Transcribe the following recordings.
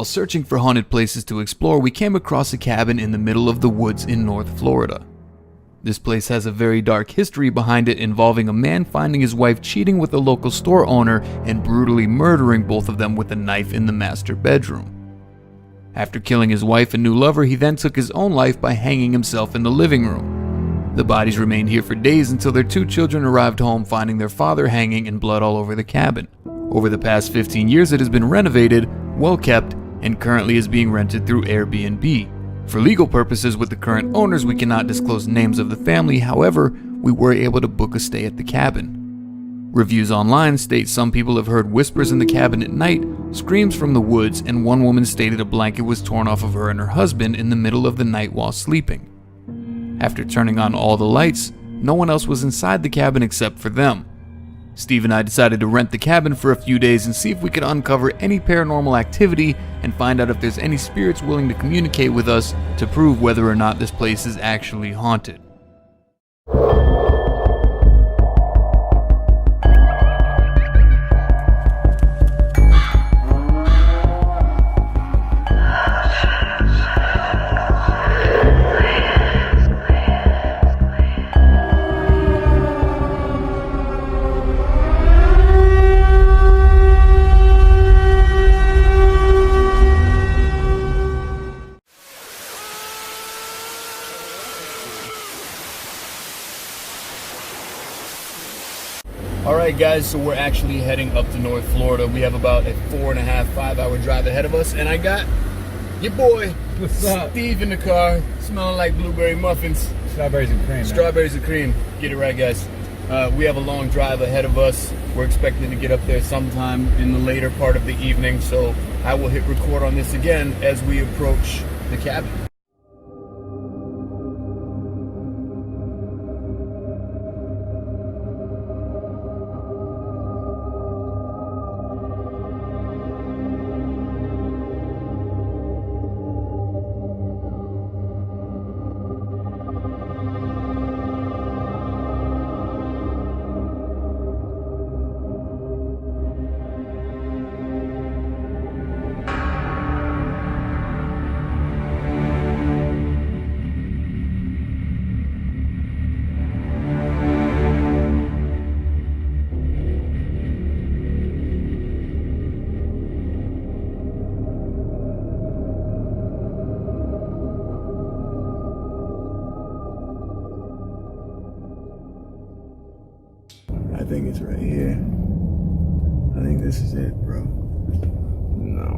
while searching for haunted places to explore, we came across a cabin in the middle of the woods in North Florida. This place has a very dark history behind it, involving a man finding his wife cheating with a local store owner and brutally murdering both of them with a knife in the master bedroom. After killing his wife and new lover, he then took his own life by hanging himself in the living room. The bodies remained here for days until their 2 children arrived home, finding their father hanging and blood all over the cabin. Over the past 15 years, it has been renovated, well kept, and currently is being rented through Airbnb. For legal purposes with the current owners, we cannot disclose names of the family. However, we were able to book a stay at the cabin. Reviews online state some people have heard whispers in the cabin at night, screams from the woods, and one woman stated a blanket was torn off of her and her husband in the middle of the night while sleeping. After turning on all the lights, no one else was inside the cabin except for them. Steve and I decided to rent the cabin for a few days and see if we could uncover any paranormal activity and find out if there's any spirits willing to communicate with us to prove whether or not this place is actually haunted. Alright guys, so we're actually heading up to North Florida. We have about a 4.5-5 hour drive ahead of us, and I got your boy, what's up? Steve, in the car, smelling like blueberry muffins. Strawberries and cream. Strawberries and cream. Get it right, guys. We have a long drive ahead of us. We're expecting to get up there sometime in the later part of the evening, so I will hit record on this again as we approach the cabin. I think it's right here. I think this is it, bro. No.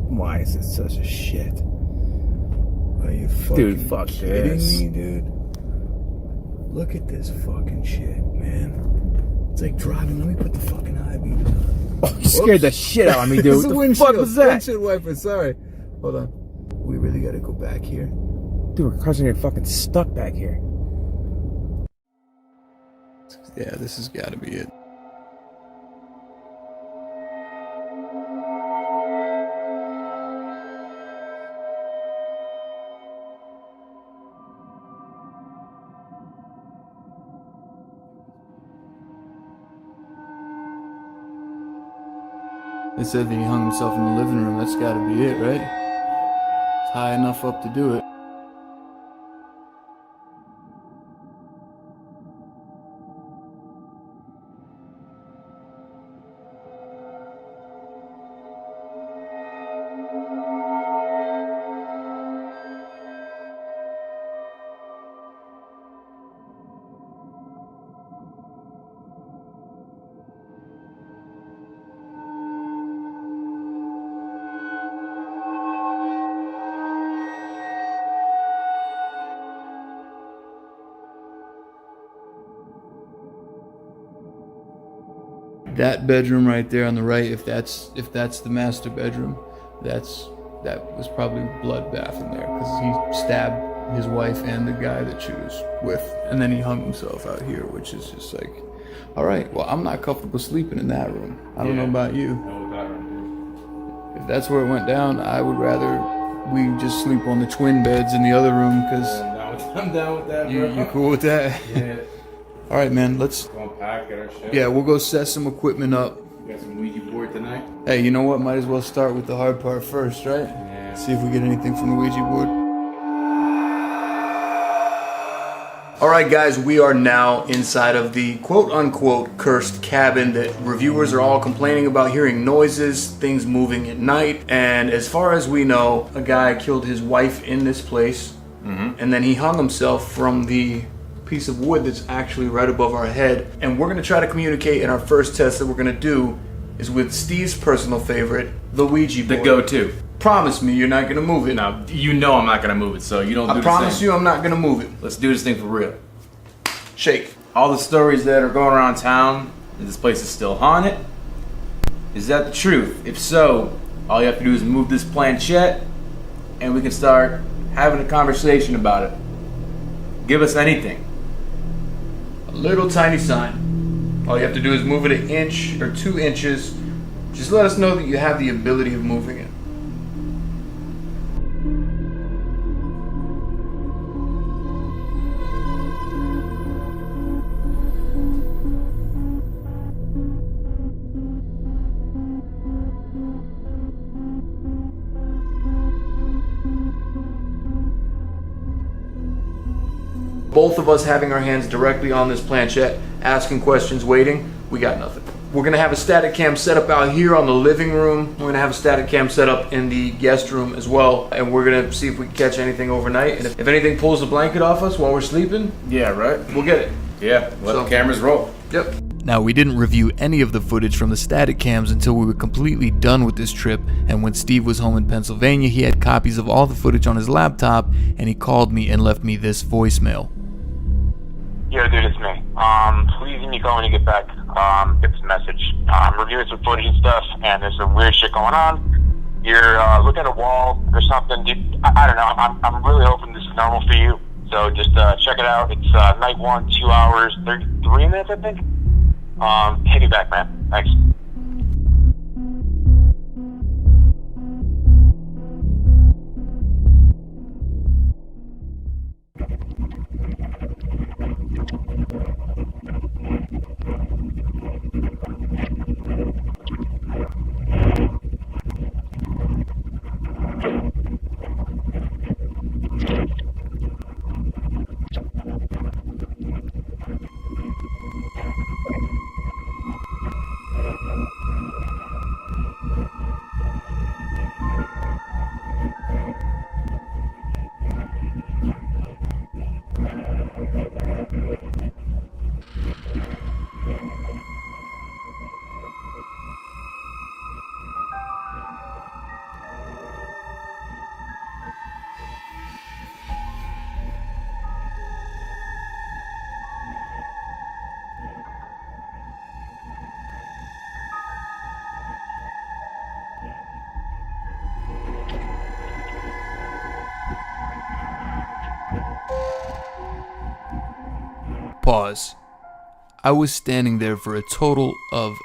Why is it such a shit? Are you fucking fuck kidding this. me, dude? Look at this fucking shit, man. It's like driving. Let me put the fucking high beam on. Oh, you scared the shit out of me, dude. What the fuck was that? Windshield wiper, sorry. Hold on. We really gotta go back here. Dude, we're cars are getting fucking stuck back here. Yeah, this has gotta be it. They said that he hung himself in the living room. That's gotta be it, right? It's high enough up to do it. That bedroom right there on the right, if that's the master bedroom, that was probably bloodbath in there, because he stabbed his wife and the guy that she was with, and then he hung himself out here, which is just like, all right, well, I'm not comfortable sleeping in that room. I don't know about you. If that's where it went down, I would rather we just sleep on the twin beds in the other room, because I'm down with that, bro. You cool with that? Yeah. All right, man, let's Go unpack, get our shit. yeah, we'll go set some equipment up. Got some Ouija board tonight? Hey, you know what? Might as well start with the hard part first, right? Yeah. See if we get anything from the Ouija board. Alright guys, we are now inside of the quote-unquote cursed cabin that reviewers are all complaining about hearing noises, things moving at night, and as far as we know, a guy killed his wife in this place, and then he hung himself from the piece of wood that's actually right above our head. And we're going to try to communicate, and our first test that we're going to do is with Steve's personal favorite, the Ouija board. The go-to. Promise me you're not going to move it. Now, you know I'm not going to move it, so you don't do I the promise same. you I'm not going to move it. Let's do this thing for real. Shake. All the stories that are going around town that this place is still haunted, is that the truth? If so, all you have to do is move this planchette and we can start having a conversation about it. Give us anything. A little tiny sign. All you have to do is move it an inch or 2 inches. Just let us know that you have the ability of moving it. Both of us having our hands directly on this planchette, asking questions, waiting, we got nothing. We're gonna have a static cam set up out here on the living room. We're gonna have a static cam set up in the guest room as well. And we're gonna see if we can catch anything overnight. And if anything pulls the blanket off us while we're sleeping, Yeah, right? we'll get it. Yeah, let the cameras roll. Yep. Now, we didn't review any of the footage from the static cams until we were completely done with this trip, and when Steve was home in Pennsylvania, he had copies of all the footage on his laptop, and he called me and left me this voicemail. Yo, dude, it's me. Please give me a call when you get back. Get this message. I'm reviewing some footage and stuff, and there's some weird shit going on. You're looking at a wall or something. Dude, I don't know. I'm really hoping this is normal for you. So just check it out. It's night 1, 2 hours, 33 minutes, I think. Hit me back, man. Thanks. Pause. I was standing there for a total of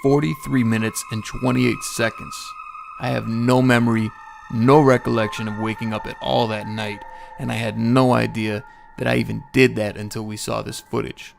43 minutes and 28 seconds. I have no memory, no recollection of waking up at all that night, and I had no idea that I even did that until we saw this footage.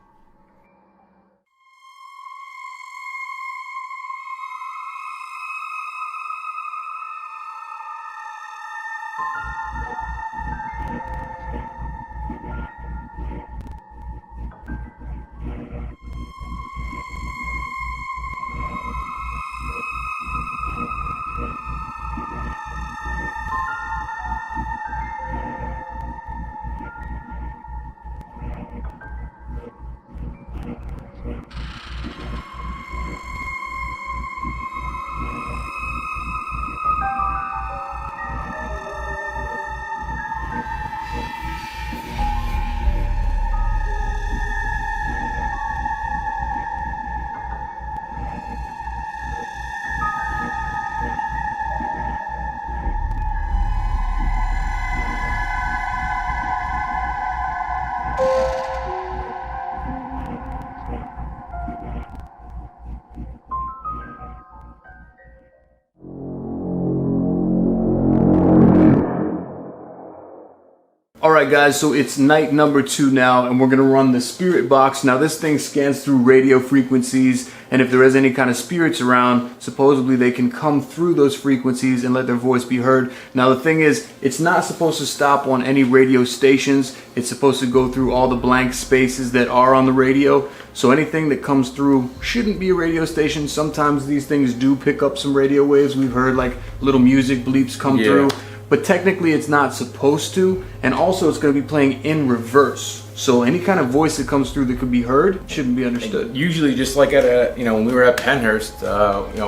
Alright guys, so it's night number 2 now, and we're going to run the spirit box. Now this thing scans through radio frequencies, and if there is any kind of spirits around, supposedly they can come through those frequencies and let their voice be heard. Now the thing is, it's not supposed to stop on any radio stations. It's supposed to go through all the blank spaces that are on the radio. So anything that comes through shouldn't be a radio station. Sometimes these things do pick up some radio waves. We've heard like little music bleeps come through. But technically it's not supposed to, and also it's going to be playing in reverse. So any kind of voice that comes through that could be heard shouldn't be understood. Usually, just like at a, when we were at Penhurst,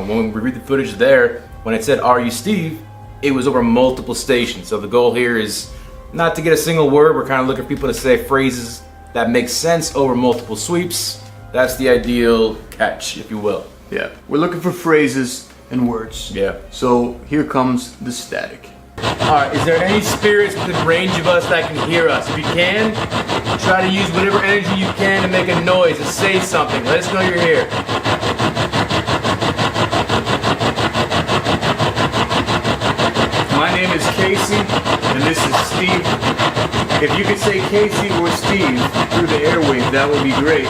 when we read the footage there, when it said "Are you Steve?" it was over multiple stations. So the goal here is not to get a single word. We're kind of looking for people to say phrases that make sense over multiple sweeps. That's the ideal catch, if you will. Yeah, we're looking for phrases and words. Yeah. So here comes the static. Alright, is there any spirits within range of us that can hear us? If you can, try to use whatever energy you can to make a noise, to say something. Let us know you're here. My name is Casey, and this is Steve. If you could say Casey or Steve through the airwaves, that would be great.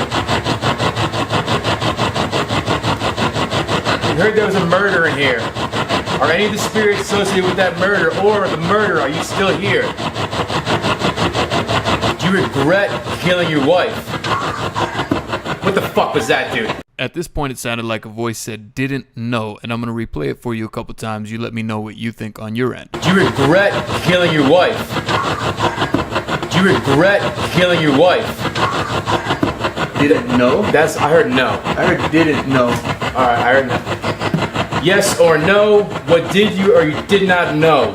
We heard there was a murder in here. Are any of the spirits associated with that murder, or the murder, are you still here? Do you regret killing your wife? What the fuck was that, dude? At this point, it sounded like a voice said, "didn't know," and I'm going to replay it for you a couple times. You let me know what you think on your end. Do you regret killing your wife? Do you regret killing your wife? Didn't know? I heard no. I heard didn't know. Alright, I heard no. Yes or no, what did you or you did not know?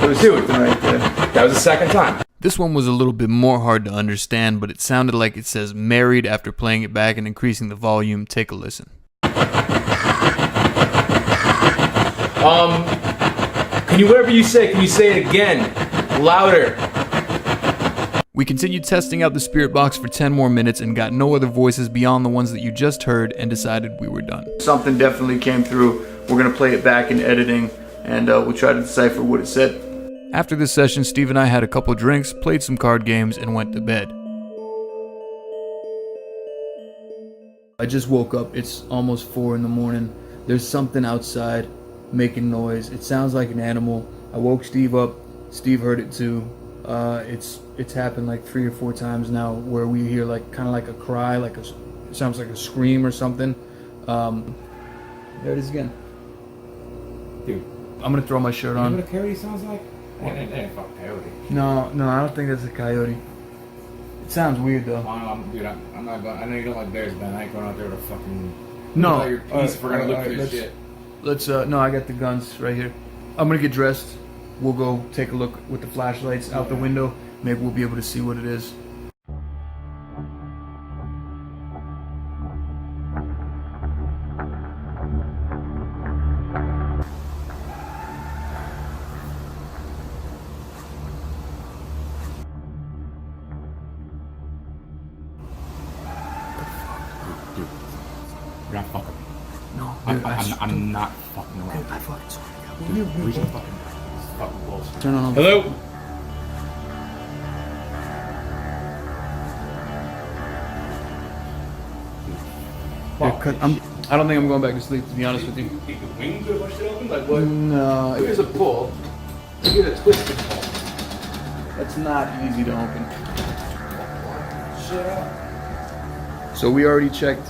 It was something right there. That was the second time. This one was a little bit more hard to understand, but it sounded like it says married after playing it back and increasing the volume. Take a listen. Can you, whatever you say, can you say it again? Louder. We continued testing out the spirit box for 10 more minutes and got no other voices beyond the ones that you just heard and decided we were done. Something definitely came through. We're going to play it back in editing and we'll try to decipher what it said. After this session, Steve and I had a couple drinks, played some card games, and went to bed. I just woke up. It's almost 4 in the morning. There's something outside making noise. It sounds like an animal. I woke Steve up. Steve heard it too. It's happened like 3 or 4 times now where we hear like kind of like a cry, like it sounds like a scream or something. There it is again. Dude, I'm gonna throw my shirt on. You know what a coyote sounds like? That ain't fucking coyote. No, I don't think that's a coyote. It sounds weird though. Dude, I'm not going. I know you don't like bears, man. I ain't going out there with a fucking. No. Your piece. We're gonna look for this shit. Let's. No, I got the guns right here. I'm gonna get dressed. We'll go take a look with the flashlights out the window. Maybe we'll be able to see what it is. You're not fucking. No, I'm not fucking around. I fucking swear to God. Dude, we should fucking bullshit. Turn on. Hello? I don't think I'm going back to sleep, to be honest with you. Think the wings are pushed open? Like what? No, Here's a pull. Here's a twisted pull. that's not easy to open. Shut up. So we already checked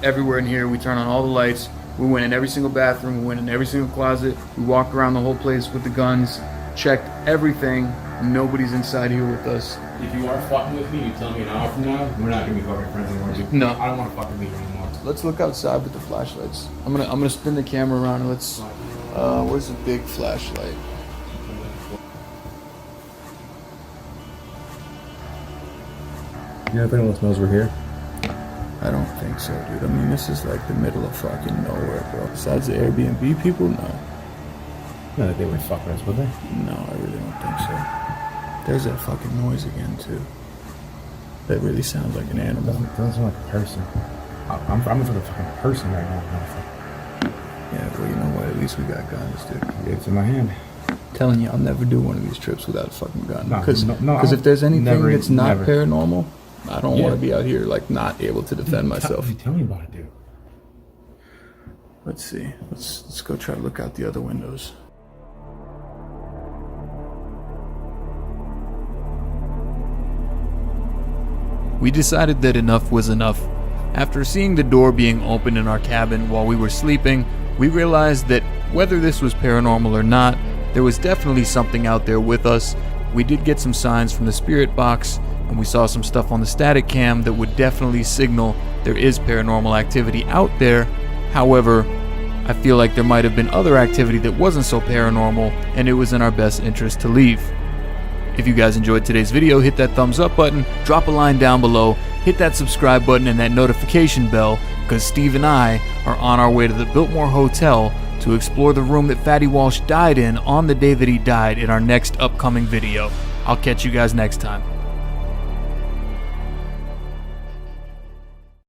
everywhere in here. We turned on all the lights. We went in every single bathroom. We went in every single closet. We walked around the whole place with the guns, checked everything. Nobody's inside here with us. If you are fucking with me, you tell me an hour from now, we're not gonna be fucking friends anymore, dude. No. I don't want to fucking be here anymore. Let's look outside with the flashlights. I'm gonna spin the camera around and let's. Where's the big flashlight? You know if anyone else knows we're here? I don't think so, dude. I mean, this is like the middle of fucking nowhere, bro. Besides the Airbnb people, no. No, they wouldn't fuck with us, would they? No, I really don't think so. There's that fucking noise again, too. That really sounds like an animal. Doesn't sound like a person. I'm in front of a fucking person right now. Yeah, well, you know what? At least we got guns, dude. It's in my hand. telling you, I'll never do one of these trips without a fucking gun. No, Because no, if there's anything never, that's not never. paranormal, I don't Yeah. want to be out here like not able to defend myself. Tell me about it, dude. Let's see. Let's go try to look out the other windows. We decided that enough was enough. After seeing the door being opened in our cabin while we were sleeping, we realized that whether this was paranormal or not, there was definitely something out there with us. We did get some signs from the spirit box, and we saw some stuff on the static cam that would definitely signal there is paranormal activity out there. However, I feel like there might have been other activity that wasn't so paranormal, and it was in our best interest to leave. If you guys enjoyed today's video, hit that thumbs up button, drop a line down below, hit that subscribe button and that notification bell, because Steve and I are on our way to the Biltmore Hotel to explore the room that Fatty Walsh died in on the day that he died in our next upcoming video. I'll catch you guys next time.